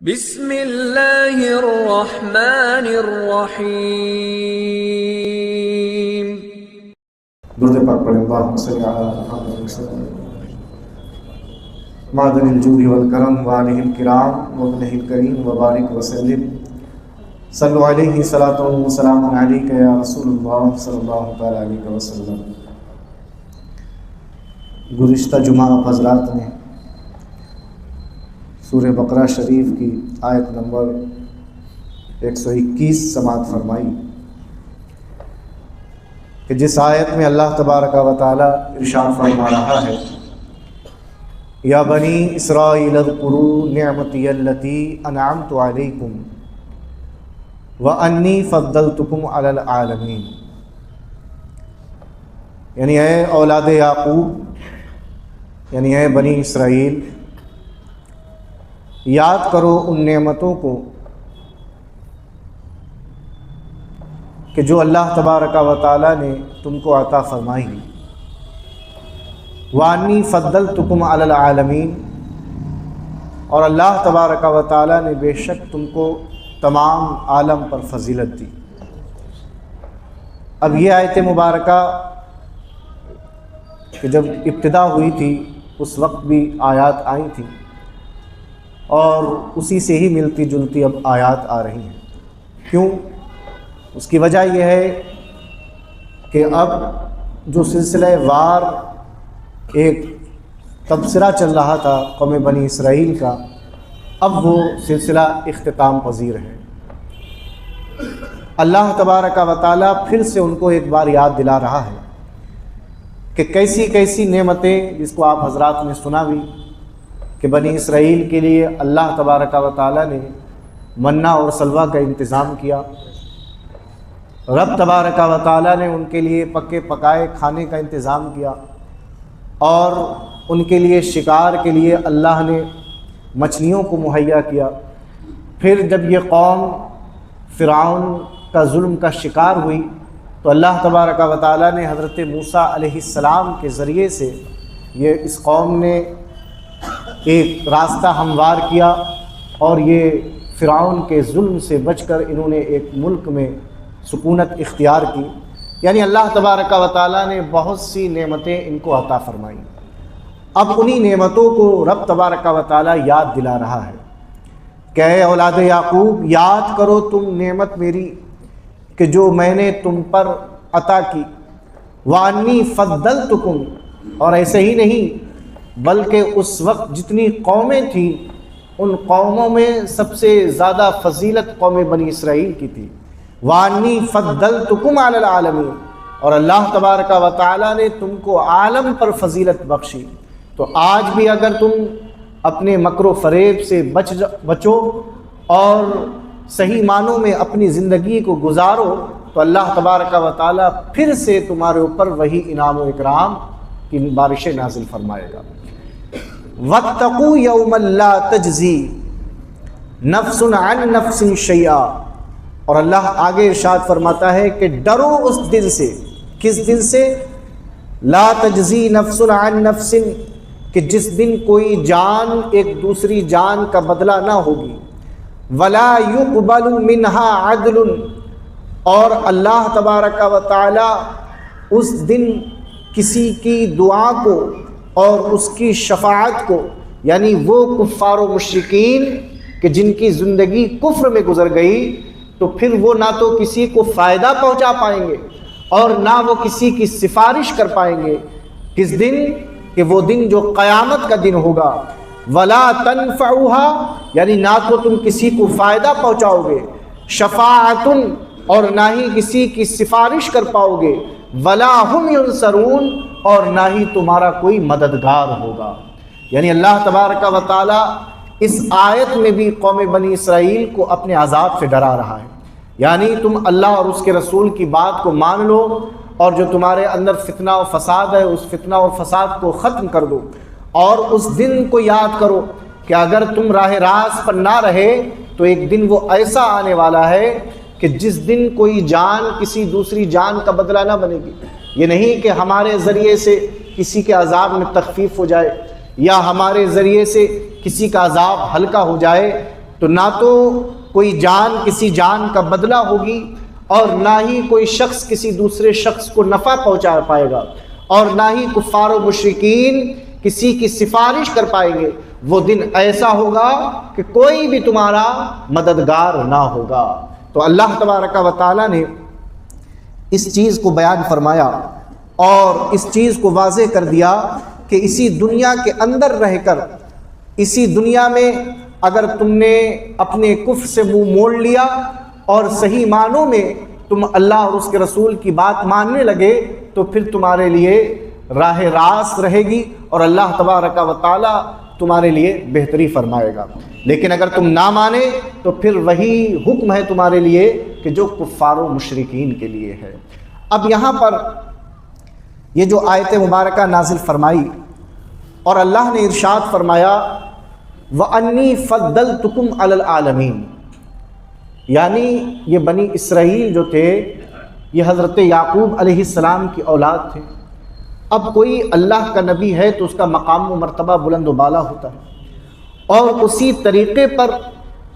بسم اللہ الرحمن الرحیم۔ درود پاک پڑھیں، اللہم صلی علی محمد وسلم۔ معدن الجود والکرم وآلہ الکرام وابنہ الکریم وبارک وسلم۔ صلو علیہ صلاۃ و سلام علیک یا رسول اللہ صلی اللہ تعالی علیہ وسلم۔ گزشتہ جمعہ آپ حضرات نے سورہ بقرہ شریف کی آیت نمبر 121 سماعت فرمائی کہ جس آیت میں اللہ تبارک و تعالی ارشاد فرما رہا ہے، یا بنی اسرائیل اذکروا نعمتی التی انعمت علیکم وانی فضلتکم علی العالمین، یعنی اے اولاد یعقوب، یعنی اے بنی اسرائیل، یاد کرو ان نعمتوں کو کہ جو اللہ تبارک و تعالی نے تم کو عطا فرمائی، وانی فضلتکم علی العالمین، اور اللہ تبارک و تعالی نے بے شک تم کو تمام عالم پر فضیلت دی۔ اب یہ آیت مبارکہ کہ جب ابتدا ہوئی تھی اس وقت بھی آیات آئی تھیں، اور اسی سے ہی ملتی جلتی اب آیات آ رہی ہیں۔ کیوں؟ اس کی وجہ یہ ہے کہ اب جو سلسلہ وار ایک تبصرہ چل رہا تھا قوم بنی اسرائیل کا، اب وہ سلسلہ اختتام پذیر ہے۔ اللہ تبارک و تعالیٰ پھر سے ان کو ایک بار یاد دلا رہا ہے کہ کیسی کیسی نعمتیں، جس کو آپ حضرات نے سنا بھی کہ بنی اسرائیل کے لیے اللہ تبارک و تعالیٰ نے منہ اور سلوہ کا انتظام کیا، رب تبارک و تعالیٰ نے ان کے لیے پکے پکائے کھانے کا انتظام کیا، اور ان کے لیے شکار کے لیے اللہ نے مچھلیوں کو مہیا کیا۔ پھر جب یہ قوم فرعون کا ظلم کا شکار ہوئی تو اللہ تبارک و تعالیٰ نے حضرت موسیٰ علیہ السلام کے ذریعے سے یہ اس قوم نے ایک راستہ ہموار کیا، اور یہ فرعون کے ظلم سے بچ کر انہوں نے ایک ملک میں سکونت اختیار کی۔ یعنی اللہ تبارک و تعالیٰ نے بہت سی نعمتیں ان کو عطا فرمائیں۔ اب انہی نعمتوں کو رب تبارک و تعالیٰ یاد دلا رہا ہے کہ اے اولاد یعقوب، یاد کرو تم نعمت میری کہ جو میں نے تم پر عطا کی، وانی فضلتکم، اور ایسے ہی نہیں بلکہ اس وقت جتنی قومیں تھیں ان قوموں میں سب سے زیادہ فضیلت قوم بنی اسرائیل کی تھی۔ وانی فضلتکم علی العالمین، اور اللہ تبارک و تعالیٰ نے تم کو عالم پر فضیلت بخشی۔ تو آج بھی اگر تم اپنے مکر و فریب سے بچو اور صحیح معنوں میں اپنی زندگی کو گزارو تو اللہ تبارک و تعالیٰ پھر سے تمہارے اوپر وہی انعام و اکرام کی بارشیں نازل فرمائے گا۔ وَاتَّقُوا يَوْمًا لَا تَجْزِي نَفْسٌ عَن نَفْسٍ شَيْئًا، اور اللہ آگے ارشاد فرماتا ہے کہ ڈرو اس دن سے۔ کس دن سے؟ لا تجزی نفس عن نفس، کہ جس دن کوئی جان ایک دوسری جان کا بدلہ نہ ہوگی۔ ولا يقبل منها عدل، اور اللہ تبارک و تعالی اس دن کسی کی دعا کو اور اس کی شفاعت کو، یعنی وہ کفار و مشرکین کہ جن کی زندگی کفر میں گزر گئی، تو پھر وہ نہ تو کسی کو فائدہ پہنچا پائیں گے اور نہ وہ کسی کی سفارش کر پائیں گے۔ کس دن؟ کہ وہ دن جو قیامت کا دن ہوگا۔ ولا تنفعها، یعنی نہ تو تم کسی کو فائدہ پہنچاؤ گے، شفاعت، اور نہ ہی کسی کی سفارش کر پاؤ گے، ولا هم ينصرون، اور نہ ہی تمہارا کوئی مددگار ہوگا۔ یعنی اللہ تبارک و تعالی اس آیت میں بھی قوم بنی اسرائیل کو اپنے عذاب سے ڈرا رہا ہے۔ یعنی تم اللہ اور اس کے رسول کی بات کو مان لو، اور جو تمہارے اندر فتنہ و فساد ہے اس فتنہ و فساد کو ختم کر دو، اور اس دن کو یاد کرو کہ اگر تم راہ راست پر نہ رہے تو ایک دن وہ ایسا آنے والا ہے کہ جس دن کوئی جان کسی دوسری جان کا بدلہ نہ بنے گی۔ یہ نہیں کہ ہمارے ذریعے سے کسی کے عذاب میں تخفیف ہو جائے، یا ہمارے ذریعے سے کسی کا عذاب ہلکا ہو جائے، تو نہ تو کوئی جان کسی جان کا بدلہ ہوگی، اور نہ ہی کوئی شخص کسی دوسرے شخص کو نفع پہنچا پائے گا، اور نہ ہی کفار و مشرکین کسی کی سفارش کر پائیں گے۔ وہ دن ایسا ہوگا کہ کوئی بھی تمہارا مددگار نہ ہوگا۔ تو اللہ تبارک و تعالیٰ نے اس چیز کو بیان فرمایا اور اس چیز کو واضح کر دیا کہ اسی دنیا کے اندر رہ کر، اسی دنیا میں اگر تم نے اپنے کفر سے منہ موڑ لیا اور صحیح معنوں میں تم اللہ اور اس کے رسول کی بات ماننے لگے، تو پھر تمہارے لیے راہ راست رہے گی اور اللہ تبارک و تعالی تمہارے لیے بہتری فرمائے گا۔ لیکن اگر تم نہ مانے تو پھر وہی حکم ہے تمہارے لیے کہ جو کفار و مشرکین کے لیے ہے۔ اب یہاں پر یہ جو آیت مبارکہ نازل فرمائی اور اللہ نے ارشاد فرمایا وَأَنِّي فَضَّلْتُكُمْ عَلَى الْعَالَمِينَ، یعنی یہ بنی اسرائیل جو تھے یہ حضرت یعقوب علیہ السلام کی اولاد تھے۔ اب کوئی اللہ کا نبی ہے تو اس کا مقام و مرتبہ بلند و بالا ہوتا ہے، اور اسی طریقے پر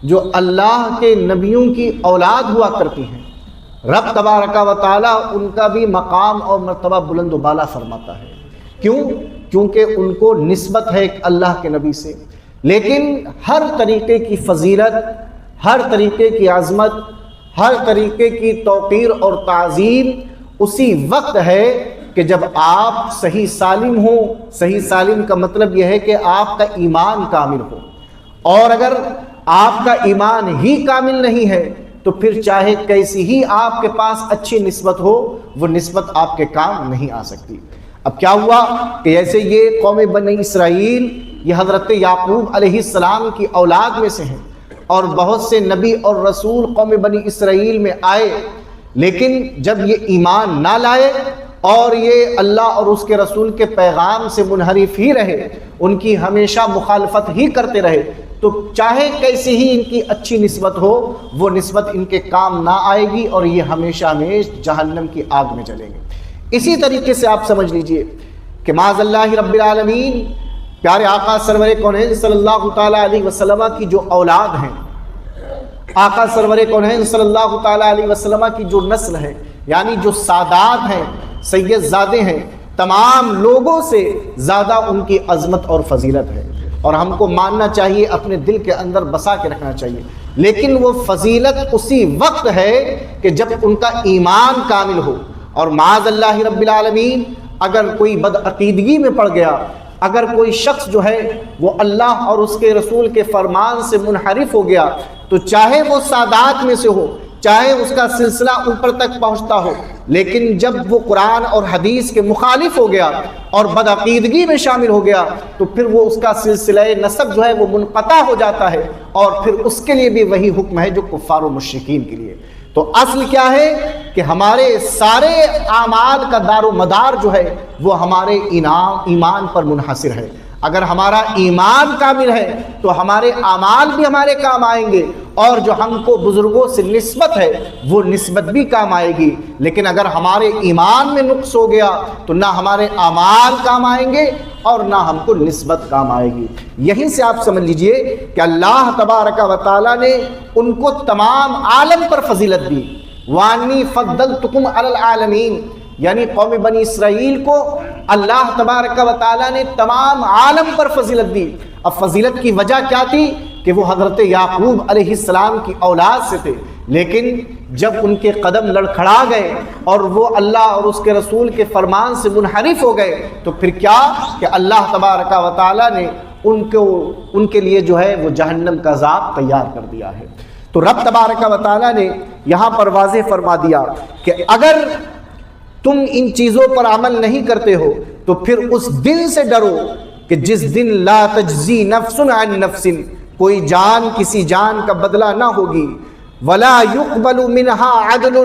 جو اللہ کے نبیوں کی اولاد ہوا کرتی ہیں رب تبارک و تعالیٰ ان کا بھی مقام اور مرتبہ بلند و بالا فرماتا ہے۔ کیوں؟ کیونکہ ان کو نسبت ہے ایک اللہ کے نبی سے۔ لیکن ہر طریقے کی فضیلت، ہر طریقے کی عظمت، ہر طریقے کی توقیر اور تعظیم اسی وقت ہے کہ جب آپ صحیح سالم ہوں۔ صحیح سالم کا مطلب یہ ہے کہ آپ کا ایمان کامل ہو، اور اگر آپ کا ایمان ہی کامل نہیں ہے تو پھر چاہے کیسی ہی آپ کے پاس اچھی نسبت ہو، وہ نسبت آپ کے کام نہیں آ سکتی۔ اب کیا ہوا کہ جیسے یہ قوم بنی اسرائیل یہ حضرت یعقوب علیہ السلام کی اولاد میں سے ہیں، اور بہت سے نبی اور رسول قوم بنی اسرائیل میں آئے، لیکن جب یہ ایمان نہ لائے اور یہ اللہ اور اس کے رسول کے پیغام سے منحرف ہی رہے، ان کی ہمیشہ مخالفت ہی کرتے رہے، تو چاہے کیسی ہی ان کی اچھی نسبت ہو وہ نسبت ان کے کام نہ آئے گی، اور یہ ہمیشہ ہمیشہ جہنم کی آگ میں جلیں گے۔ اسی طریقے سے آپ سمجھ لیجئے کہ معاذ اللہ رب العالمین پیارے آقا سرور کونین صلی اللہ تعالیٰ علیہ وسلم کی جو اولاد ہیں، آقا سرور کونین صلی اللہ تعالیٰ علیہ وسلم کی جو نسل ہے، یعنی جو سادات ہیں، سید زادے ہیں، تمام لوگوں سے زیادہ ان کی عظمت اور فضیلت ہے، اور ہم کو ماننا چاہیے، اپنے دل کے اندر بسا کے رکھنا چاہیے۔ لیکن وہ فضیلت اسی وقت ہے کہ جب ان کا ایمان کامل ہو، اور معاذ اللہ رب العالمین اگر کوئی بدعقیدگی میں پڑ گیا، اگر کوئی شخص جو ہے وہ اللہ اور اس کے رسول کے فرمان سے منحرف ہو گیا، تو چاہے وہ سادات میں سے ہو، چاہے اس کا سلسلہ اوپر تک پہنچتا ہو، لیکن جب وہ قرآن اور حدیث کے مخالف ہو گیا اور بدعقیدگی میں شامل ہو گیا، تو پھر وہ اس کا سلسلہ نسب جو ہے وہ منقطع ہو جاتا ہے، اور پھر اس کے لیے بھی وہی حکم ہے جو کفار و مشرکین کے لیے۔ تو اصل کیا ہے کہ ہمارے سارے اعمال کا دار و مدار جو ہے وہ ہمارے ایمان پر منحصر ہے۔ اگر ہمارا ایمان کامل ہے تو ہمارے اعمال بھی ہمارے کام آئیں گے، اور جو ہم کو بزرگوں سے نسبت ہے وہ نسبت بھی کام آئے گی۔ لیکن اگر ہمارے ایمان میں نقص ہو گیا تو نہ ہمارے اعمال کام آئیں گے اور نہ ہم کو نسبت کام آئے گی۔ یہیں سے آپ سمجھ لیجئے کہ اللہ تبارک و تعالیٰ نے ان کو تمام عالم پر فضیلت دی۔ وَأَنِّي فَضَّلْتُكُمْ عَلَى الْعَالَمِينَ، یعنی قوم بنی اسرائیل کو اللہ تبارک و تعالیٰ نے تمام عالم پر فضیلت دی۔ اب فضیلت کی وجہ کیا تھی کہ وہ حضرت یعقوب علیہ السلام کی اولاد سے تھے، لیکن جب ان کے قدم لڑکھڑا گئے اور وہ اللہ اور اس کے رسول کے فرمان سے منحرف ہو گئے، تو پھر کیا کہ اللہ تبارک و تعالیٰ نے ان کے لیے جو ہے وہ جہنم کا عذاب تیار کر دیا ہے۔ تو رب تبارک و تعالیٰ نے یہاں پر واضح فرما دیا کہ اگر تم ان چیزوں پر عمل نہیں کرتے ہو تو پھر اس دن سے ڈرو کہ جس دن لا تجزی نفس عن نفس، کوئی جان کسی جان کا بدلہ نہ ہوگی، ولا يقبل منها عدل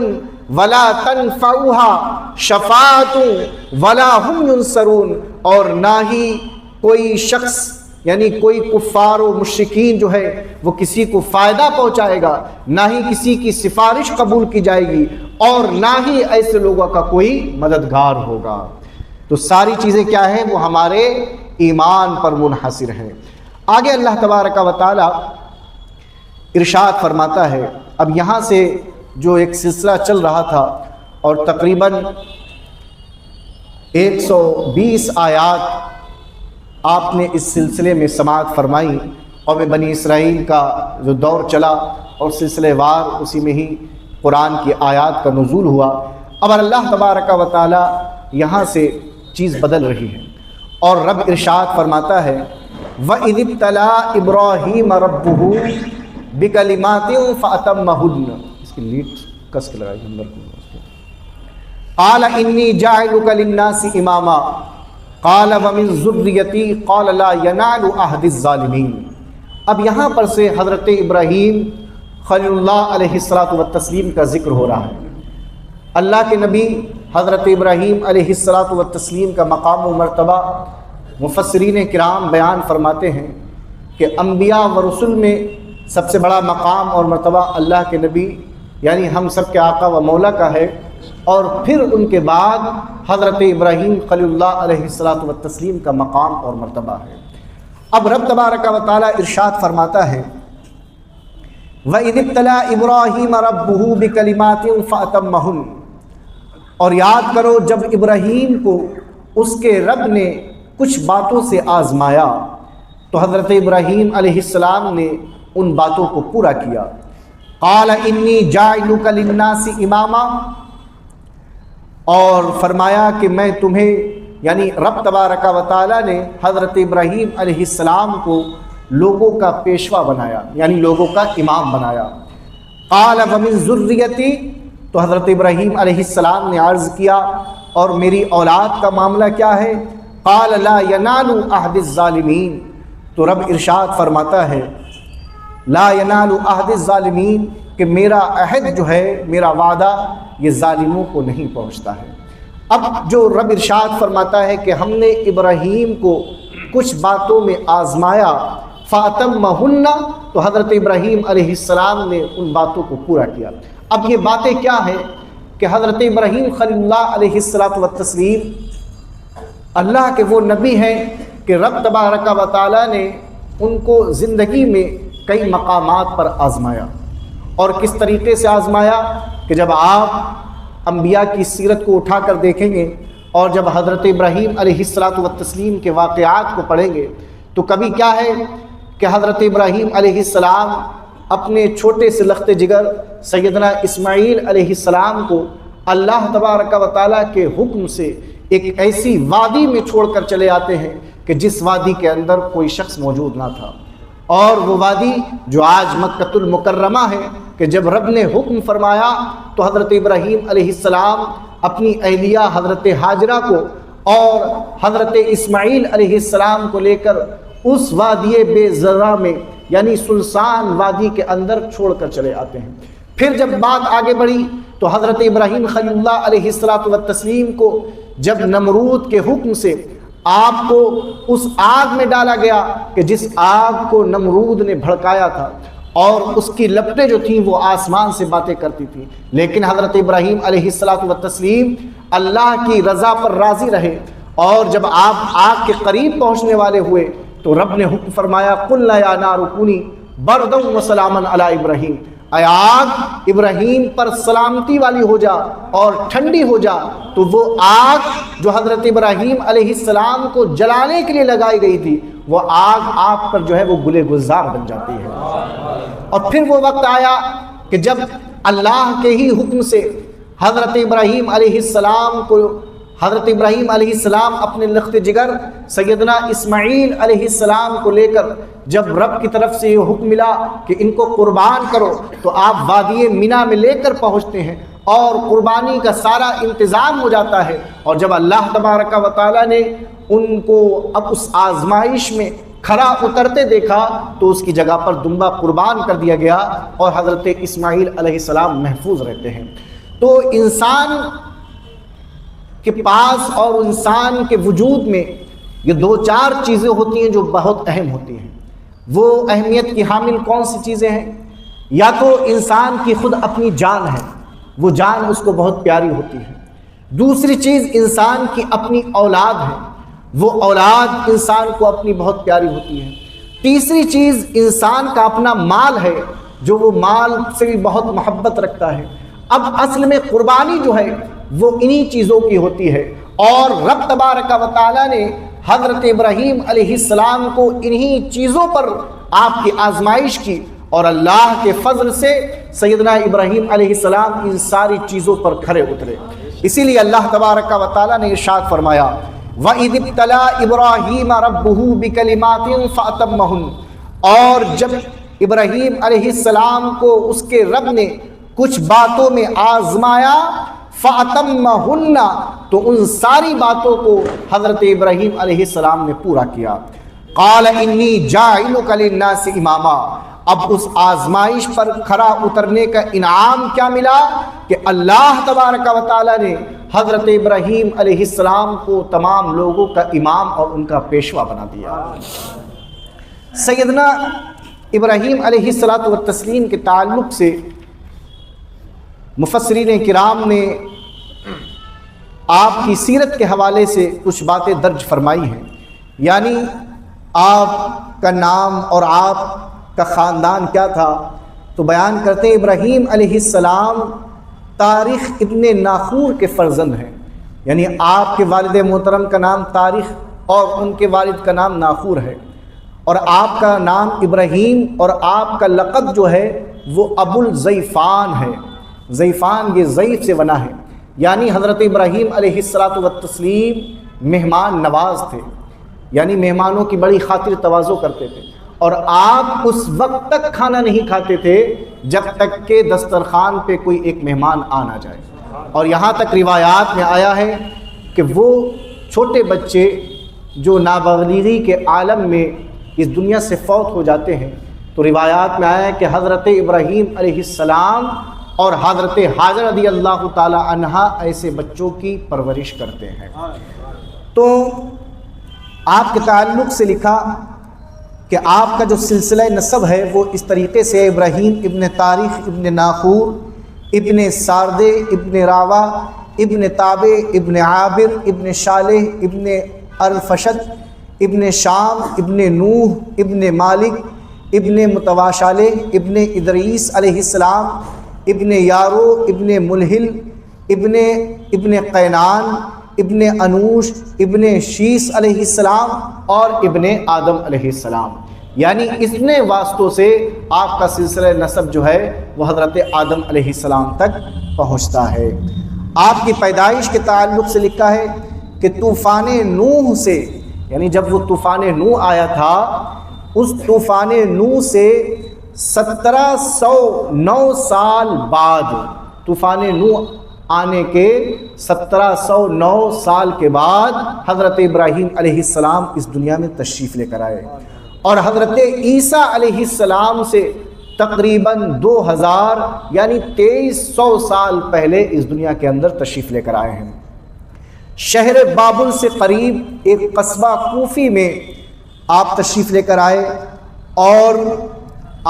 ولا تنفعها شفاعة ولا هم ينصرون، اور نہ ہی کوئی شخص یعنی کوئی کفار و مشرکین جو ہے وہ کسی کو فائدہ پہنچائے گا، نہ ہی کسی کی سفارش قبول کی جائے گی، اور نہ ہی ایسے لوگوں کا کوئی مددگار ہوگا۔ تو ساری چیزیں کیا ہیں؟ وہ ہمارے ایمان پر منحصر ہیں۔ آگے اللہ تبارک و تعالی ارشاد فرماتا ہے، اب یہاں سے جو ایک سلسلہ چل رہا تھا اور تقریباً 120 آیات آپ نے اس سلسلے میں سماعت فرمائی، قوم بنی اسرائیل کا جو دور چلا اور سلسلے وار اسی میں ہی قرآن کی آیات کا نزول ہوا۔ اب اللہ تبارک و تعالی یہاں سے چیز بدل رہی ہے اور رب ارشاد فرماتا ہے وَإِذِ ابْتَلَىٰ إِبْرَاهِيمَ رَبُّهُ بِكَلِمَاتٍ فَأَتَمَّهُنَّ، اس کی لیڈ کس کے لگائی نمبر کو، قَالَ إِنِّي جَاعِلُكَ لِلنَّاسِ إِمَامًا قَالَ وَمِن ذُرِّيَّتِي قَالَ لَا يَنَالُ عَهْدِ الظَّالِمِينَ۔ اب یہاں پر سے حضرت ابراہیم خلیل اللہ علیہ السلام کا ذکر ہو رہا ہے۔ اللہ کے نبی حضرت ابراہیم علیہ السلام کا مقام و مرتبہ مفسرین کرام بیان فرماتے ہیں کہ انبیاء و رسل میں سب سے بڑا مقام اور مرتبہ اللہ کے نبی یعنی ہم سب کے آقا و مولا کا ہے، اور پھر ان کے بعد حضرت ابراہیم خلیل اللہ علیہ السلام کا مقام اور مرتبہ ہے۔ اب رب تبارک و تعالی ارشاد فرماتا ہے وَإِذِ ابْتَلَىٰ إِبْرَاهِيمَ رَبُّهُ بِكَلِمَاتٍ فَأَتَمَّهُنَّ، اور یاد کرو جب ابراہیم کو اس کے رب نے کچھ باتوں سے آزمایا تو حضرت ابراہیم علیہ السلام نے ان باتوں کو پورا کیا۔ قَالَ إِنِّي جَاعِلُكَ لِلنَّاسِ إِمَامًا، اور فرمایا کہ میں تمہیں یعنی رب تبارک و تعالی نے حضرت ابراہیم علیہ السلام کو لوگوں کا پیشوا بنایا یعنی لوگوں کا امام بنایا۔ قال ومن ذریتی، تو حضرت ابراہیم علیہ السلام نے عرض کیا اور میری اولاد کا معاملہ کیا ہے؟ قال لا ینال عہد الظالمین، تو رب ارشاد فرماتا ہے لا ینال عہد الظالمین کہ میرا عہد جو ہے میرا وعدہ یہ ظالموں کو نہیں پہنچتا ہے۔ اب جو رب ارشاد فرماتا ہے کہ ہم نے ابراہیم کو کچھ باتوں میں آزمایا فَأَتَمَّهُنَّ، تو حضرت ابراہیم علیہ السلام نے ان باتوں کو پورا کیا۔ اب یہ باتیں کیا ہیں کہ حضرت ابراہیم خلیل اللہ علیہ السلام اللہ کے وہ نبی ہیں کہ رب تبارک و تعالی نے ان کو زندگی میں کئی مقامات پر آزمایا، اور کس طریقے سے آزمایا کہ جب آپ انبیاء کی سیرت کو اٹھا کر دیکھیں گے اور جب حضرت ابراہیم علیہ السلام کے واقعات کو پڑھیں گے تو کبھی کیا ہے کہ حضرت ابراہیم علیہ السلام اپنے چھوٹے سے لخت جگر سیدنا اسماعیل علیہ السلام کو اللہ تبارک و تعالیٰ کے حکم سے ایک ایسی وادی میں چھوڑ کر چلے آتے ہیں کہ جس وادی کے اندر کوئی شخص موجود نہ تھا، اور وہ وادی جو آج مکۃ المکرمہ ہے کہ جب رب نے حکم فرمایا تو حضرت ابراہیم علیہ السلام اپنی اہلیہ حضرت ہاجرہ کو اور حضرت اسماعیل علیہ السلام کو لے کر اس وادی بے زرع میں یعنی سنسان وادی کے اندر چھوڑ کر چلے آتے ہیں۔ پھر جب بات آگے بڑھی تو حضرت ابراہیم خلیل اللہ علیہ السلام کو جب نمرود کے حکم سے آپ کو اس آگ میں ڈالا گیا کہ جس آگ کو نمرود نے بھڑکایا تھا اور اس کی لپٹیں جو تھیں وہ آسمان سے باتیں کرتی تھیں، لیکن حضرت ابراہیم علیہ السلام اللہ کی رضا پر راضی رہے، اور جب آپ آگ کے قریب پہنچنے والے ہوئے تو رب نے حکم فرمایا قُلْنَا يَا نَارُ كُونِي بَرْدًا وَسَلَامًا عَلَىٰ إِبْرَاهِيمَ، اے آگ ابراہیم پر سلامتی والی ہو جا اور ٹھنڈی ہو جا۔ تو وہ آگ جو حضرت ابراہیم علیہ السلام کو جلانے کے لیے لگائی گئی تھی وہ آگ آپ پر جو ہے وہ گلے گلزار بن جاتی ہے۔ اور پھر وہ وقت آیا کہ جب اللہ کے ہی حکم سے حضرت ابراہیم علیہ السلام اپنے لخت جگر سیدنا اسماعیل علیہ السلام کو لے کر جب رب کی طرف سے یہ حکم ملا کہ ان کو قربان کرو تو آپ وادی مینا میں لے کر پہنچتے ہیں اور قربانی کا سارا انتظام ہو جاتا ہے، اور جب اللہ تبارک و تعالی نے ان کو اب اس آزمائش میں کھرا اترتے دیکھا تو اس کی جگہ پر دمبا قربان کر دیا گیا اور حضرت اسماعیل علیہ السلام محفوظ رہتے ہیں۔ تو انسان کے پاس اور انسان کے وجود میں یہ دو چار چیزیں ہوتی ہیں جو بہت اہم ہوتی ہیں۔ وہ اہمیت کی حامل کون سی چیزیں ہیں؟ یا تو انسان کی خود اپنی جان ہے، وہ جان اس کو بہت پیاری ہوتی ہے۔ دوسری چیز انسان کی اپنی اولاد ہے، وہ اولاد انسان کو اپنی بہت پیاری ہوتی ہے۔ تیسری چیز انسان کا اپنا مال ہے، جو وہ مال سے بھی بہت محبت رکھتا ہے۔ اب اصل میں قربانی جو ہے وہ انہی چیزوں کی ہوتی ہے، اور رب تبارک و تعالیٰ نے حضرت ابراہیم علیہ السلام کو انہی چیزوں پر آپ کی آزمائش کی، اور اللہ کے فضل سے سیدنا ابراہیم علیہ السلام ان ساری چیزوں پر کھرے اترے۔ اسی لیے اللہ تبارک و تعالیٰ نے ارشاد فرمایا وَإِذِ ابْتَلَىٰ إِبْرَاهِيمَ رَبُّهُ بِكَلِمَاتٍ فَأَتَمَّهُنَّ، اور جب ابراہیم علیہ السلام کو اس کے رب نے کچھ باتوں میں آزمایا، فَأَتَمَّهُنَّ، تو ان ساری باتوں کو حضرت ابراہیم علیہ السلام نے پورا کیا۔ قَالَ إِنِّي جَاعِلُكَ لِلنَّاسِ إِمَامًا، اب اس آزمائش پر کھرا اترنے کا انعام کیا ملا کہ اللہ تبارک و تعالیٰ نے حضرت ابراہیم علیہ السلام کو تمام لوگوں کا امام اور ان کا پیشوا بنا دیا۔ سیدنا ابراہیم علیہ السلام کے تعلق سے مفسرین کرام نے آپ کی سیرت کے حوالے سے کچھ باتیں درج فرمائی ہیں، یعنی آپ کا نام اور آپ کا خاندان کیا تھا، تو بیان کرتے ہیں ابراہیم علیہ السلام تاریخ ابن ناخور کے فرزند ہیں، یعنی آپ کے والد محترم کا نام تاریخ اور ان کے والد کا نام ناخور ہے، اور آپ کا نام ابراہیم اور آپ کا لقب جو ہے وہ ابو الزیفان ہے۔ زیفان یہ ضعیف سے بنا ہے، یعنی حضرت ابراہیم علیہ السلام مہمان نواز تھے، یعنی مہمانوں کی بڑی خاطر تواضع کرتے تھے، اور آپ اس وقت تک کھانا نہیں کھاتے تھے جب تک کہ دسترخوان پہ کوئی ایک مہمان آ نہ جائے۔ اور یہاں تک روایات میں آیا ہے کہ وہ چھوٹے بچے جو نابالغی کے عالم میں اس دنیا سے فوت ہو جاتے ہیں، تو روایات میں آیا ہے کہ حضرت ابراہیم علیہ السلام اور حضرت حاجر رضی اللہ تعالی عنہا ایسے بچوں کی پرورش کرتے ہیں۔ تو آپ کے تعلق سے لکھا کہ آپ کا جو سلسلہ نسب ہے وہ اس طریقے سے ابراہیم ابن تاریخ ابن ناخور ابن ساردے ابن راوا ابن تابع ابن عابر ابن شالح ابن الفشد ابن شام ابن نوح ابن مالک ابن متواشالہ ابن ادریس علیہ السلام ابن یارو ابن ملہل ابن قینان ابن انوش ابن شیس علیہ السلام اور ابن آدم علیہ السلام، یعنی اتنے واسطوں سے آپ کا سلسلہ نسب جو ہے وہ حضرت آدم علیہ السلام تک پہنچتا ہے۔ آپ کی پیدائش کے تعلق سے لکھا ہے کہ طوفان نوح سے، یعنی جب وہ طوفان نوح آیا تھا، اس طوفان نوح سے 1709 سال بعد، طوفان نوح آنے کے 1709 سال کے بعد حضرت ابراہیم علیہ السلام اس دنیا میں تشریف لے کر آئے، اور حضرت عیسیٰ علیہ السلام سے تقریباً 2000 یعنی 2300 سال پہلے اس دنیا کے اندر تشریف لے کر آئے ہیں۔ شہر بابل سے قریب ایک قصبہ کوفی میں آپ تشریف لے کر آئے، اور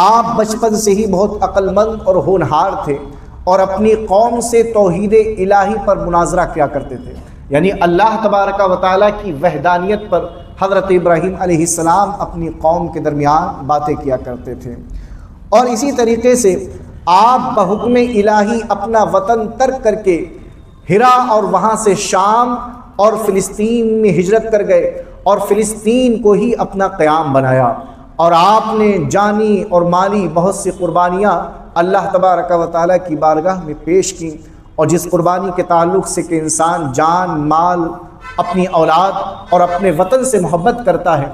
آپ بچپن سے ہی بہت عقل مند اور ہونہار تھے، اور اپنی قوم سے توحید الہی پر مناظرہ کیا کرتے تھے، یعنی اللہ تبارک و تعالیٰ کی وحدانیت پر حضرت ابراہیم علیہ السلام اپنی قوم کے درمیان باتیں کیا کرتے تھے۔ اور اسی طریقے سے آپ بحکم الہی اپنا وطن ترک کر کے ہرا اور وہاں سے شام اور فلسطین میں ہجرت کر گئے، اور فلسطین کو ہی اپنا قیام بنایا، اور آپ نے جانی اور مالی بہت سی قربانیاں اللہ تبارک و تعالیٰ کی بارگاہ میں پیش کی، اور جس قربانی کے تعلق سے کہ انسان جان مال اپنی اولاد اور اپنے وطن سے محبت کرتا ہے،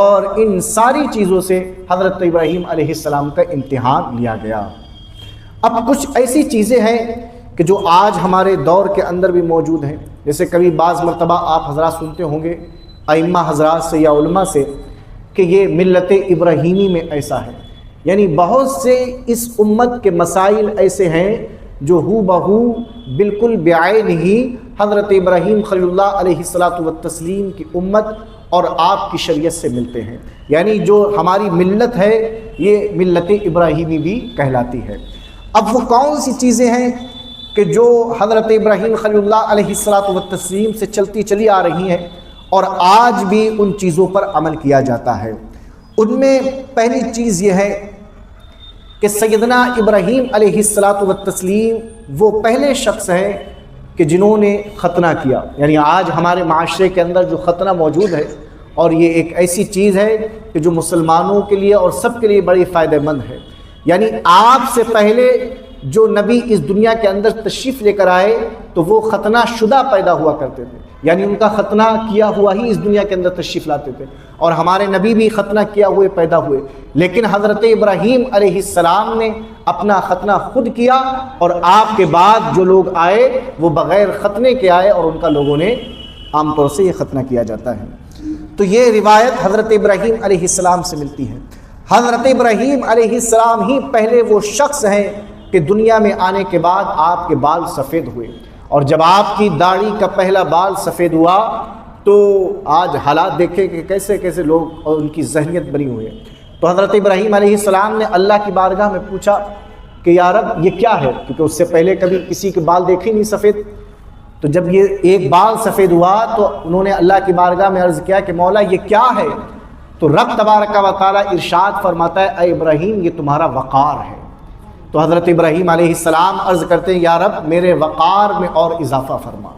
اور ان ساری چیزوں سے حضرت ابراہیم علیہ السلام کا امتحان لیا گیا۔ اب کچھ ایسی چیزیں ہیں کہ جو آج ہمارے دور کے اندر بھی موجود ہیں، جیسے کبھی بعض مرتبہ آپ حضرات سنتے ہوں گے ائمہ حضرات سے یا علماء سے کہ یہ ملت ابراہیمی میں ایسا ہے، یعنی بہت سے اس امت کے مسائل ایسے ہیں جو ہو بہو بالکل بعین ہی حضرت ابراہیم خلیل اللہ علیہ السلام کی امت اور آپ کی شریعت سے ملتے ہیں، یعنی جو ہماری ملت ہے یہ ملت ابراہیمی بھی کہلاتی ہے۔ اب وہ کون سی چیزیں ہیں کہ جو حضرت ابراہیم خلیل اللہ علیہ السلام سے چلتی چلی آ رہی ہیں اور آج بھی ان چیزوں پر عمل کیا جاتا ہے؟ ان میں پہلی چیز یہ ہے کہ سیدنا ابراہیم علیہ الصلاۃ والتسلیم وہ پہلے شخص ہیں کہ جنہوں نے ختنہ کیا. یعنی آج ہمارے معاشرے کے اندر جو ختنہ موجود ہے، اور یہ ایک ایسی چیز ہے کہ جو مسلمانوں کے لیے اور سب کے لیے بڑی فائدہ مند ہے. یعنی آپ سے پہلے جو نبی اس دنیا کے اندر تشریف لے کر آئے تو وہ ختنہ شدہ پیدا ہوا کرتے تھے، یعنی ان کا ختنہ کیا ہوا ہی اس دنیا کے اندر تشریف لاتے تھے، اور ہمارے نبی بھی ختنہ کیا ہوئے پیدا ہوئے. لیکن حضرت ابراہیم علیہ السلام نے اپنا ختنہ خود کیا، اور آپ کے بعد جو لوگ آئے وہ بغیر ختنے کے آئے، اور ان کا لوگوں نے عام طور سے یہ ختنہ کیا جاتا ہے. تو یہ روایت حضرت ابراہیم علیہ السلام سے ملتی ہے. حضرت ابراہیم علیہ السلام ہی پہلے وہ شخص ہیں کہ دنیا میں آنے کے بعد آپ کے بال سفید ہوئے، اور جب آپ کی داڑھی کا پہلا بال سفید ہوا تو آج حالات دیکھیں کہ کیسے کیسے لوگ اور ان کی ذہنیت بنی ہوئی ہے. تو حضرت ابراہیم علیہ السلام نے اللہ کی بارگاہ میں پوچھا کہ یا رب یہ کیا ہے، کیونکہ اس سے پہلے کبھی کسی کے بال دیکھے نہیں سفید. تو جب یہ ایک بال سفید ہوا تو انہوں نے اللہ کی بارگاہ میں عرض کیا کہ مولا یہ کیا ہے. تو رب تبارک و تعالیٰ ارشاد فرماتا ہے اے ابراہیم یہ تمہارا وقار ہے. تو حضرت ابراہیم علیہ السلام عرض کرتے ہیں یا رب میرے وقار میں اور اضافہ فرما.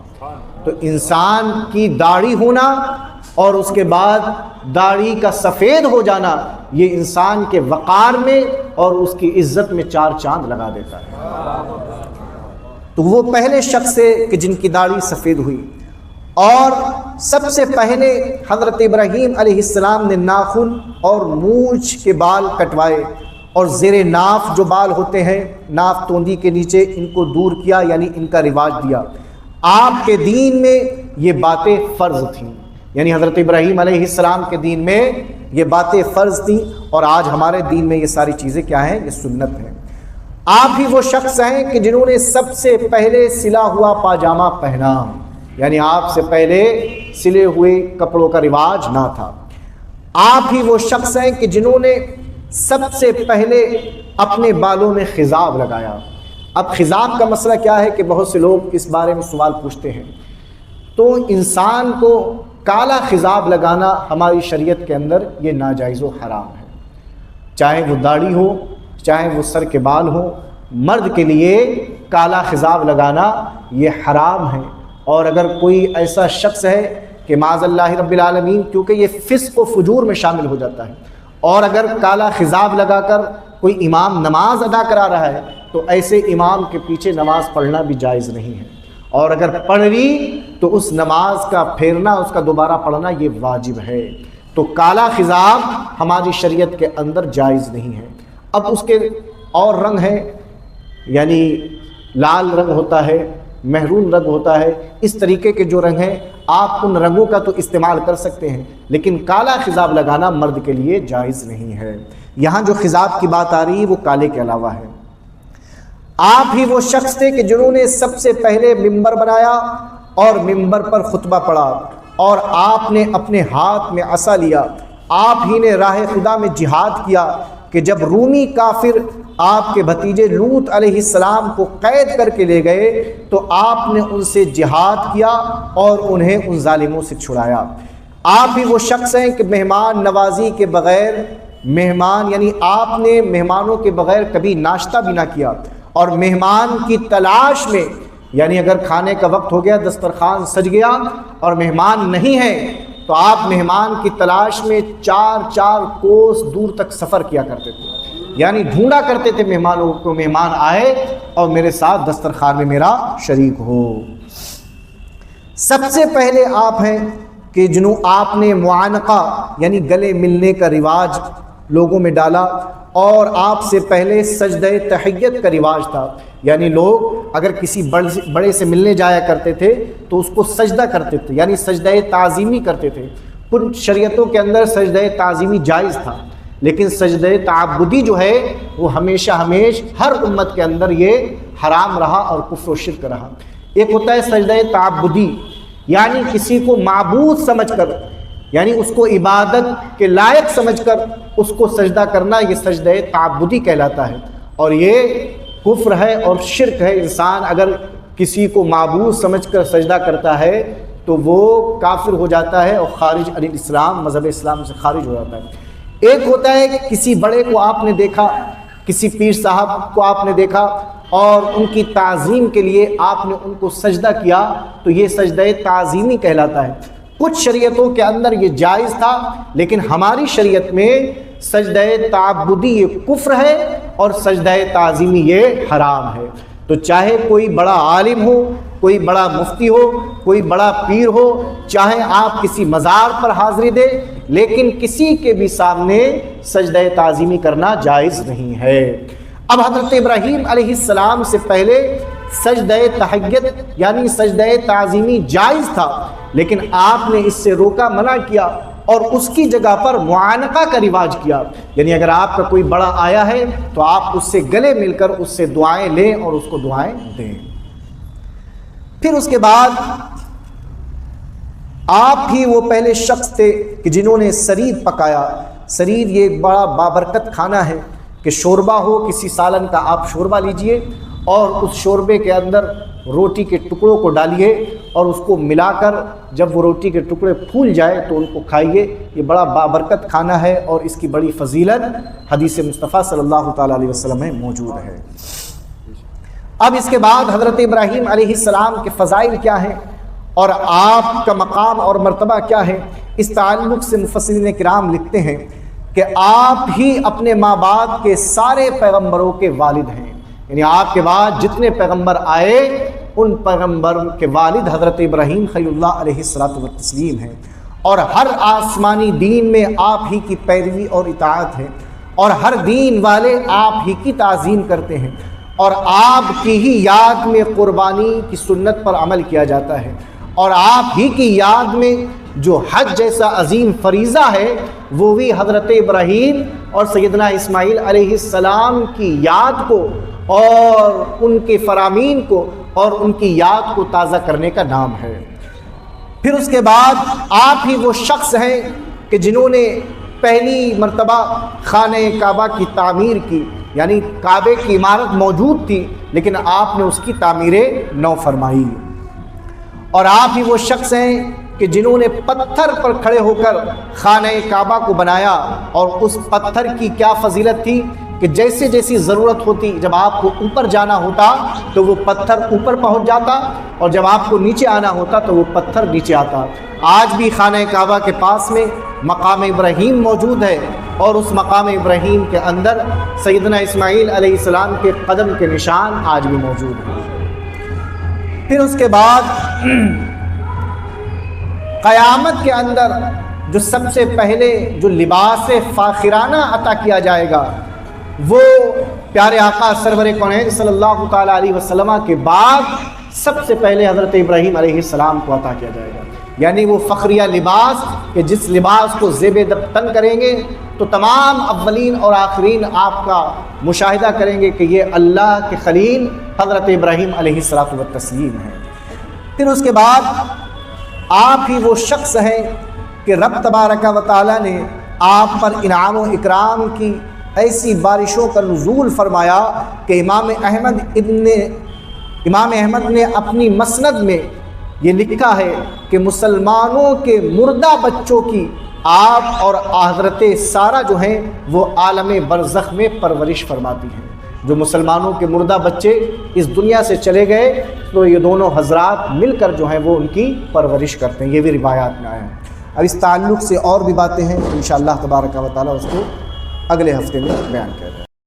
تو انسان کی داڑھی ہونا اور اس کے بعد داڑھی کا سفید ہو جانا یہ انسان کے وقار میں اور اس کی عزت میں 4 چاند لگا دیتا ہے. تو وہ پہلے شخص سے کہ جن کی داڑھی سفید ہوئی. اور سب سے پہلے حضرت ابراہیم علیہ السلام نے ناخن اور مونچھ کے بال کٹوائے، اور زیر ناف جو بال ہوتے ہیں ناف توندی کے نیچے ان کو دور کیا، یعنی ان کا رواج دیا. آپ کے دین میں یہ باتیں فرض تھیں، یعنی حضرت ابراہیم علیہ السلام کے دین میں یہ باتیں فرض تھیں، اور آج ہمارے دین میں یہ ساری چیزیں کیا ہیں، یہ سنت ہیں. آپ ہی وہ شخص ہیں کہ جنہوں نے سب سے پہلے سلا ہوا پاجامہ پہنا، یعنی آپ سے پہلے سلے ہوئے کپڑوں کا رواج نہ تھا. آپ ہی وہ شخص ہیں کہ جنہوں نے سب سے پہلے اپنے بالوں میں خضاب لگایا. اب خضاب کا مسئلہ کیا ہے کہ بہت سے لوگ اس بارے میں سوال پوچھتے ہیں. تو انسان کو کالا خضاب لگانا ہماری شریعت کے اندر یہ ناجائز و حرام ہے، چاہے وہ داڑھی ہو چاہے وہ سر کے بال ہو. مرد کے لیے کالا خضاب لگانا یہ حرام ہے. اور اگر کوئی ایسا شخص ہے کہ معاذ اللہ رب العالمین، کیونکہ یہ فسق و فجور میں شامل ہو جاتا ہے، اور اگر کالا خضاب لگا کر کوئی امام نماز ادا کرا رہا ہے تو ایسے امام کے پیچھے نماز پڑھنا بھی جائز نہیں ہے، اور اگر پڑھ لی تو اس نماز کا پھیرنا، اس کا دوبارہ پڑھنا یہ واجب ہے. تو کالا خضاب ہماری شریعت کے اندر جائز نہیں ہے. اب اس کے اور رنگ ہیں، یعنی لال رنگ ہوتا ہے، محرون رنگ ہوتا ہے، اس طریقے کے جو رنگ ہیں آپ ان رنگوں کا تو استعمال کر سکتے ہیں، لیکن کالا خضاب لگانا مرد کے لیے جائز نہیں ہے. یہاں جو خضاب کی بات آ رہی ہے وہ کالے کے علاوہ ہے. آپ ہی وہ شخص تھے کہ جنہوں نے سب سے پہلے ممبر بنایا اور ممبر پر خطبہ پڑھا، اور آپ نے اپنے ہاتھ میں عصا لیا. آپ ہی نے راہ خدا میں جہاد کیا کہ جب رومی کافر آپ کے بھتیجے لوط علیہ السلام کو قید کر کے لے گئے تو آپ نے ان سے جہاد کیا اور انہیں ان ظالموں سے چھڑایا. آپ ہی وہ شخص ہیں کہ مہمان نوازی کے بغیر یعنی آپ نے مہمانوں کے بغیر کبھی ناشتہ بھی نہ کیا، اور مہمان کی تلاش میں، یعنی اگر کھانے کا وقت ہو گیا، دسترخوان سج گیا اور مہمان نہیں ہے تو آپ مہمان کی تلاش میں 4 کوس دور تک سفر کیا کرتے تھے، یعنی ڈھونڈا کرتے تھے مہمانوں کو، مہمان آئے اور میرے ساتھ دسترخوان میں میرا شریک ہو. سب سے پہلے آپ ہیں کہ جنہوں آپ نے معانقہ یعنی گلے ملنے کا رواج لوگوں میں ڈالا، اور آپ سے پہلے سجدہ تحیت کا رواج تھا، یعنی لوگ اگر کسی بڑے سے ملنے جایا کرتے تھے تو اس کو سجدہ کرتے تھے، یعنی سجدہ تعظیمی کرتے تھے. کچھ شریعتوں کے اندر سجدہ تعظیمی جائز تھا، لیکن سجدہ تعبدی جو ہے وہ ہمیشہ ہر امت کے اندر یہ حرام رہا اور کفر و شرک رہا. ایک ہوتا ہے سجدہ تعبدی، یعنی کسی کو معبود سمجھ کر، یعنی اس کو عبادت کے لائق سمجھ کر اس کو سجدہ کرنا، یہ سجدہ تعبدی کہلاتا ہے، اور یہ کفر ہے اور شرک ہے. انسان اگر کسی کو معبود سمجھ کر سجدہ کرتا ہے تو وہ کافر ہو جاتا ہے اور خارج عن الاسلام، مذہب اسلام سے خارج ہو جاتا ہے. ایک ہوتا ہے کہ کسی بڑے کو آپ نے دیکھا کسی پیر صاحب کو آپ نے دیکھا اور ان کی تعظیم کے لیے آپ نے ان کو سجدہ کیا تو یہ سجدہ تعظیمی کہلاتا ہے۔ کچھ شریعتوں کے اندر یہ جائز تھا، لیکن ہماری شریعت میں سجدہ تعبدی یہ کفر ہے اور سجدہ تعظیمی یہ حرام ہے۔ تو چاہے کوئی بڑا عالم ہو، کوئی بڑا مفتی ہو، کوئی بڑا پیر ہو، چاہے آپ کسی مزار پر حاضری دے، لیکن کسی کے بھی سامنے سجدہ تعظیمی کرنا جائز نہیں ہے۔ اب حضرت ابراہیم علیہ السلام سے پہلے سجدہ تحیت یعنی سجدہ تعظیمی جائز تھا، لیکن آپ نے اس سے روکا، منع کیا اور اس کی جگہ پر معانقہ کا رواج کیا، یعنی اگر آپ کا کوئی بڑا آیا ہے تو آپ اس سے گلے مل کر اس سے دعائیں لیں اور اس کو دعائیں دیں۔ پھر اس کے بعد آپ ہی وہ پہلے شخص تھے کہ جنہوں نے سرید پکایا۔ سرید یہ ایک بڑا بابرکت کھانا ہے کہ شوربہ ہو، کسی سالن کا آپ شوربہ لیجئے اور اس شوربے کے اندر روٹی کے ٹکڑوں کو ڈالیے اور اس کو ملا کر جب وہ روٹی کے ٹکڑے پھول جائے تو ان کو کھائیے۔ یہ بڑا بابرکت کھانا ہے اور اس کی بڑی فضیلت حدیث مصطفیٰ صلی اللہ تعالیٰ علیہ وسلم میں موجود ہے۔ اب اس کے بعد حضرت ابراہیم علیہ السلام کے فضائل کیا ہیں اور آپ کا مقام اور مرتبہ کیا ہے، اس تعلق سے مفسرین کرام لکھتے ہیں کہ آپ ہی اپنے ماں باپ کے سارے پیغمبروں کے والد ہیں، یعنی آپ کے بعد جتنے پیغمبر آئے ان پیغمبر کے والد حضرت ابراہیم خلیل اللہ علیہ الصلوۃ والتسلیم ہیں، اور ہر آسمانی دین میں آپ ہی کی پیروی اور اطاعت ہے، اور ہر دین والے آپ ہی کی تعظیم کرتے ہیں، اور آپ کی ہی یاد میں قربانی کی سنت پر عمل کیا جاتا ہے، اور آپ ہی کی یاد میں جو حج جیسا عظیم فریضہ ہے وہ بھی حضرت ابراہیم اور سیدنا اسماعیل علیہ السلام کی یاد کو اور ان کے فرامین کو اور ان کی یاد کو تازہ کرنے کا نام ہے۔ پھر اس کے بعد آپ ہی وہ شخص ہیں کہ جنہوں نے پہلی مرتبہ خانہ کعبہ کی تعمیر کی، یعنی کعبے کی عمارت موجود تھی لیکن آپ نے اس کی تعمیر نو فرمائی، اور آپ ہی وہ شخص ہیں کہ جنہوں نے پتھر پر کھڑے ہو کر خانہ کعبہ کو بنایا، اور اس پتھر کی کیا فضیلت تھی کہ جیسے جیسی ضرورت ہوتی، جب آپ کو اوپر جانا ہوتا تو وہ پتھر اوپر پہنچ جاتا، اور جب آپ کو نیچے آنا ہوتا تو وہ پتھر نیچے آتا۔ آج بھی خانہ کعبہ کے پاس میں مقام ابراہیم موجود ہے، اور اس مقام ابراہیم کے اندر سیدنا اسماعیل علیہ السلام کے قدم کے نشان آج بھی موجود ہیں۔ پھر اس کے بعد قیامت کے اندر جو سب سے پہلے جو لباس فاخرانہ عطا کیا جائے گا وہ پیارے آقا سرور کونین صلی اللہ تعالیٰ علیہ وسلم کے بعد سب سے پہلے حضرت ابراہیم علیہ السلام کو عطا کیا جائے گا، یعنی وہ فخریہ لباس کہ جس لباس کو زیب تن کریں گے تو تمام اولین اور آخرین آپ کا مشاہدہ کریں گے کہ یہ اللہ کے خلیل حضرت ابراہیم علیہ الصلوۃ والتسلیم ہیں۔ پھر اس کے بعد آپ ہی وہ شخص ہیں کہ رب تبارک و تعالیٰ نے آپ پر انعام و اکرام کی ایسی بارشوں کا نزول فرمایا کہ امام احمد نے اپنی مسند میں یہ لکھا ہے کہ مسلمانوں کے مردہ بچوں کی آپ اور حضرت سارہ جو ہیں وہ عالم برزخ میں پرورش فرماتی ہیں۔ جو مسلمانوں کے مردہ بچے اس دنیا سے چلے گئے تو یہ دونوں حضرات مل کر جو ہیں وہ ان کی پرورش کرتے ہیں، یہ بھی روایات میں آیا ہے۔ اب اس تعلق سے اور بھی باتیں ہیں، انشاءاللہ تبارک و تعالیٰ اس کو اگلے ہفتے میں بیان کریں۔